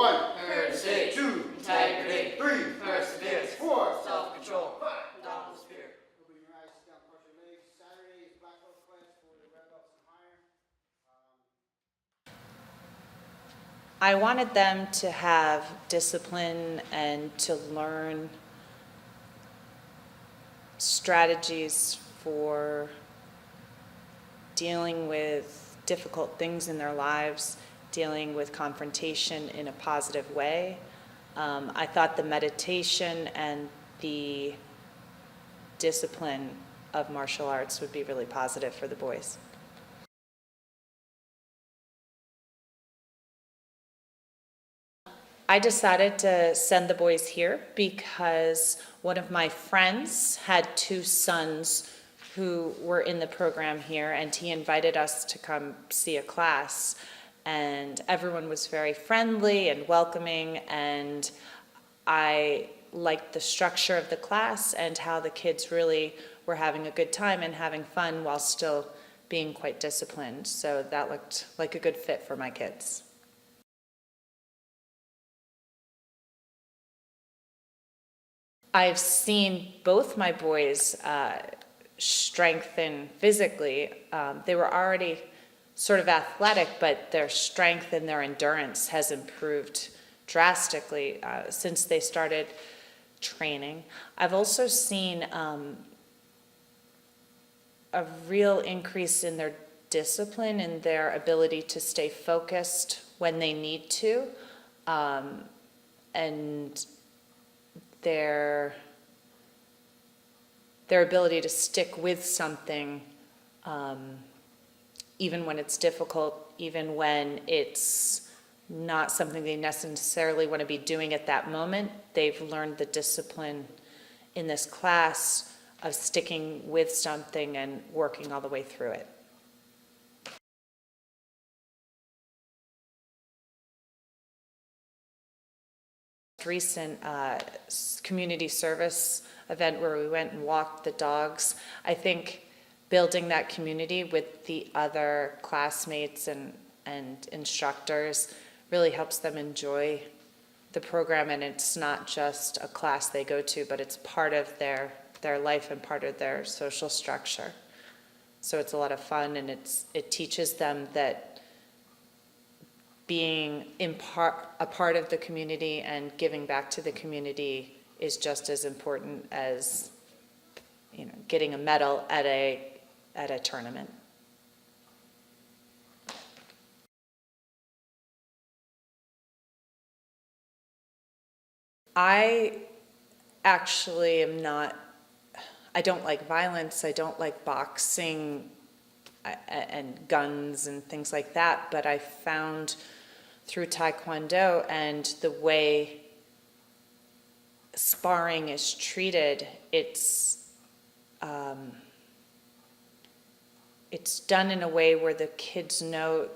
1, courtesy, 2, integrity, 3, perseverance, 4, self-control, dominant spirit. Open your eyes, sit down, cross your legs. Saturday is black belt class for the red belts and higher. I wanted them to have discipline and to learn strategies for dealing with difficult things in their lives, dealing with confrontation in a positive way. I thought the meditation and the discipline of martial arts would be really positive for the boys. I decided to send the boys here because one of my friends had two sons who were in the program here, and he invited us to come see a class. And everyone was very friendly and welcoming, and I liked the structure of the class and how the kids really were having a good time and having fun while still being quite disciplined. So that looked like a good fit for my kids. I've seen both my boys strengthen physically. They were already sort of athletic, but their strength and their endurance has improved drastically since they started training. I've also seen a real increase in their discipline and their ability to stay focused when they need to, and their ability to stick with something even when it's difficult, even when it's not something they necessarily want to be doing at that moment. They've learned the discipline in this class of sticking with something and working all the way through it. Recent community service event where we went and walked the dogs. I think building that community with the other classmates and instructors really helps them enjoy the program, and it's not just a class they go to, but it's part of their life and part of their social structure. So it's a lot of fun, and it teaches them that being a part of the community and giving back to the community is just as important as, you know, getting a medal at a tournament. I actually am not, I don't like violence, I don't like boxing and guns and things like that, but I found through Taekwondo and the way sparring is treated, it's done in a way where the kids know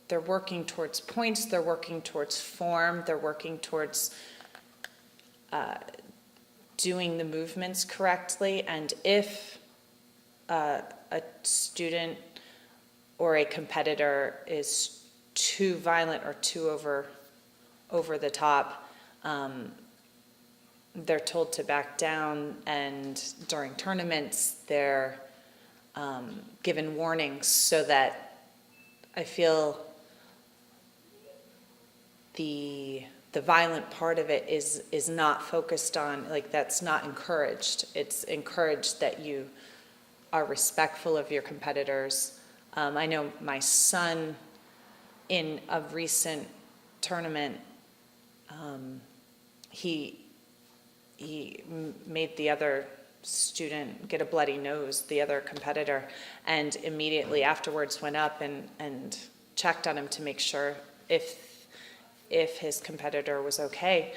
they're working towards points, they're working towards form, they're working towards doing the movements correctly, and if a student or a competitor is too violent or too over the top, they're told to back down, and during tournaments they're given warnings, so that I feel the violent part of it is not focused on, like, that's not encouraged. It's encouraged that you are respectful of your competitors. I know my son in a recent tournament, he made the other student get a bloody nose, the other competitor, and immediately afterwards went up and checked on him to make sure if his competitor was okay,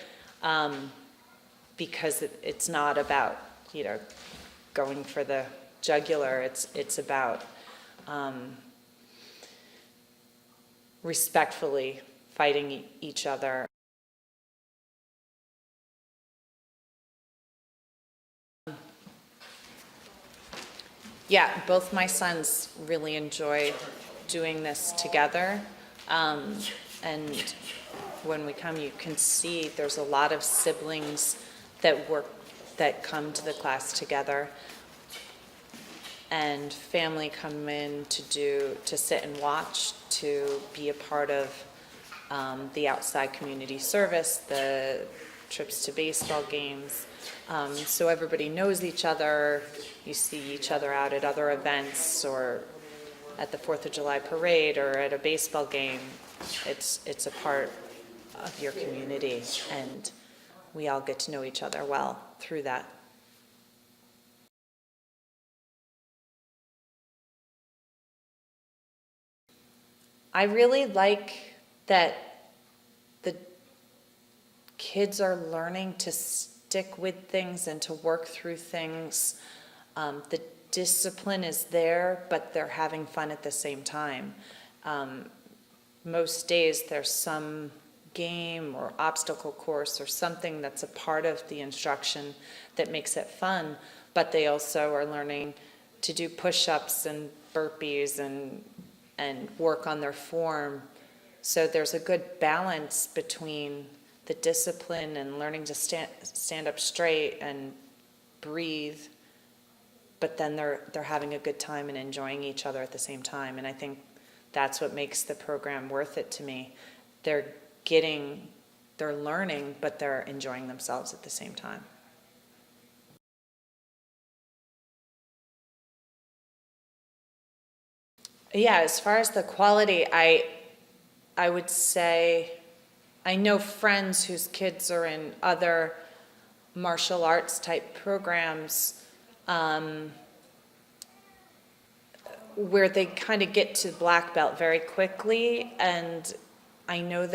because it's not about, you know, going for the jugular. It's about respectfully fighting each other. Yeah, both my sons really enjoy doing this together, and when we come, you can see there's a lot of siblings that come to the class together. And family come in to sit and watch, to be a part of the outside community service, the trips to baseball games. So everybody knows each other. You see each other out at other events or at the 4th of July parade or at a baseball game. It's a part of your community, and we all get to know each other well through that. I really like that the kids are learning to stick with things and to work through things. The discipline is there, but they're having fun at the same time. Most days there's some game or obstacle course or something that's a part of the instruction that makes it fun, but they also are learning to do push-ups and burpees and work on their form. So there's a good balance between the discipline and learning to stand up straight and breathe, but then they're having a good time and enjoying each other at the same time. And I think that's what makes the program worth it to me. They're learning, but they're enjoying themselves at the same time. Yeah, as far as the quality, I would say I know friends whose kids are in other martial arts type programs where they kind of get to black belt very quickly, and I know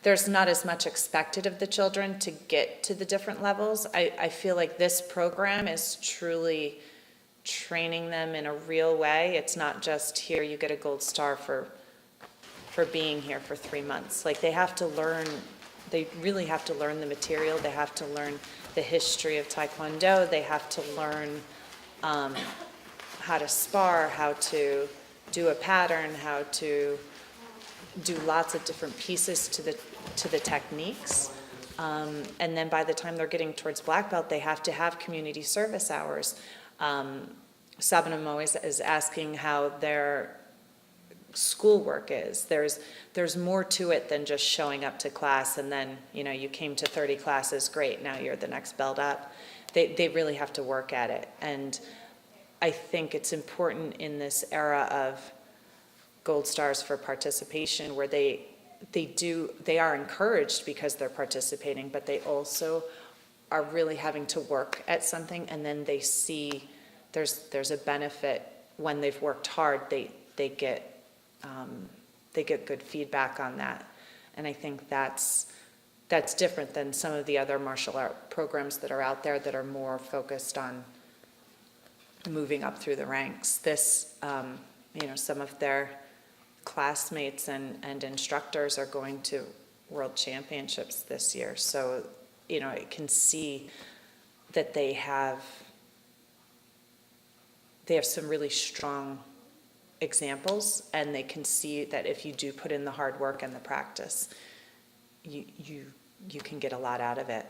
there's not as much expected of the children to get to the different levels. I feel like this program is truly training them in a real way. It's not just here you get a gold star for being here for 3 months. Like they really have to learn the material. They have to learn the history of Taekwondo. They have to learn how to spar, how to do a pattern, how to do lots of different pieces to the techniques. And then by the time they're getting towards black belt, they have to have community service hours. Sabanamo is asking how their schoolwork is. There's more to it than just showing up to class and then, you came to 30 classes, great, now you're the next belt up. They really have to work at it. And I think it's important in this era of gold stars for participation where they are encouraged because they're participating, but they also are really having to work at something, and then they see there's a benefit when they've worked hard. They get good feedback on that, and I think that's different than some of the other martial art programs that are out there that are more focused on moving up through the ranks. This, some of their classmates and instructors are going to world championships this year, so I can see that they have some really strong examples, and they can see that if you do put in the hard work and the practice, you can get a lot out of it.